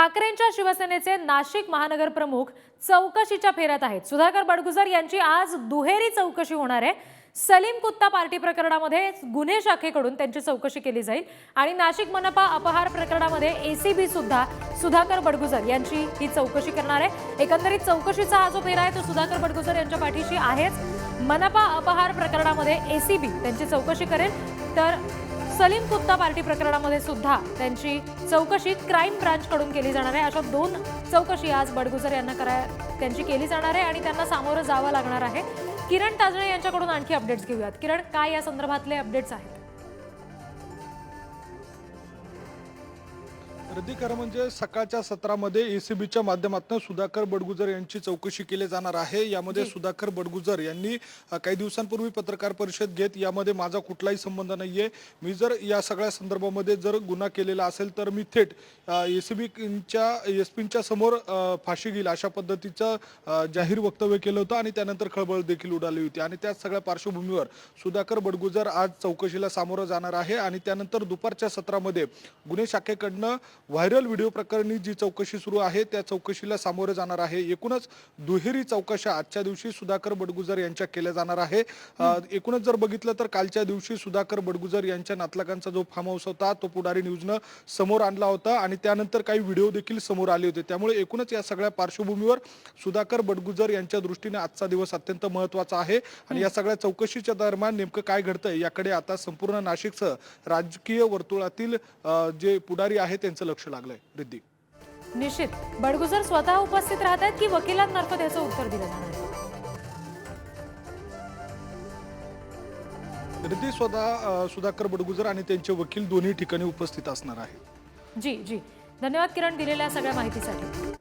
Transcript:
ठाकरेंच्या शिवसेनेचे नाशिक महानगर प्रमुख चौकशीच्या फेऱ्यात आहेत। सुधाकर बडगुजर यांची आज दुहेरी चौकशी होणार आहे। सलीम कुत्ता पार्टी प्रकरणामध्ये गुन्हे शाखेकडून त्यांची चौकशी केली जाईल आणि नाशिक मनपा अपहार प्रकरणामध्ये एसीबी सुद्धा सुधाकर बडगुजर यांची ही चौकशी करणार आहे। एकंदरीत चौकशीचा हा जो फेरा आहे तो सुधाकर बडगुजर यांच्या पाठीशी आहेच। मनपा अपहार प्रकरणामध्ये एसीबी त्यांची चौकशी करेल, तर सलीम कुत्ता पार्टी प्रकरणामध्ये सुद्धा त्यांची चौकशी क्राईम ब्रांच कडून केली जाणार आहे। अशा दोन चौकशी आज बडगुजर यांना त्यांची केली जाणार आहे आणि त्यांना सामोरं जावं लागणार आहे। किरण ताजणे यांच्याकडून आणखी अपडेट्स घेऊयात। किरण, काय या संदर्भातले अपडेट्स आहेत? खरं म्हणजे सकाळच्या सत्रामध्ये एसीबीच्या माध्यमातून सुधाकर बडगुजर यांची चौकशी केली जाणार आहे। यामध्ये सुधाकर बडगुजर यांनी काही दिवसांपूर्वी पत्रकार परिषद घेत यामध्ये माझा कुठलाही संबंध नाहीये, मी जर या सगळ्या संदर्भामध्ये जर गुन्हा केलेला असेल तर मी थेट एसपींच्या समोर फाशी घेईल अशा पद्धतीचं जाहीर वक्तव्य केलं होतं आणि त्यानंतर खळबळ देखील उडाली होती। आणि त्या सगळ्या पार्श्वभूमीवर सुधाकर बडगुजर आज चौकशीला सामोरं जाणार आहे आणि त्यानंतर दुपारच्या सत्रामध्ये गुन्हे शाखेकडनं व्हायरल व्हिडिओ प्रकरणी जी चौकशी सुरू आहे त्या चौकशीला सामोरं जाणार आहे। एकूणच दुहेरी चौकशा आजच्या दिवशी सुधाकर बडगुजर यांच्या केल्या जाणार आहे। एकूणच जर बघितलं तर कालच्या दिवशी सुधाकर बडगुजर यांच्या नातलगांचा जो फार्म हाऊस होता तो पुढारी न्यूजनं समोर आणला होता आणि त्यानंतर काही व्हिडिओ देखील समोर आले होते। त्यामुळे एकूणच या सगळ्या पार्श्वभूमीवर सुधाकर बडगुजर यांच्या दृष्टीने आजचा दिवस अत्यंत महत्त्वाचा आहे आणि या सगळ्या चौकशीच्या दरम्यान नेमकं काय घडतंय याकडे आता संपूर्ण नाशिकसह राजकीय वर्तुळातील जे पुढारी आहे त्यांचं लक्ष लागलंय। रिद्धी, निश्चित बडगुजर स्वतः उपस्थित राहतात की वकिलांमार्फत याचं उत्तर दिलं जाणार आहे? रिद्धी, स्वतः सुधाकर बडगुजर आणि त्यांचे वकील दोन्ही ठिकाणी उपस्थित असणार आहेत। जी, धन्यवाद किरण दिलेल्या सगळ्या माहितीसाठी।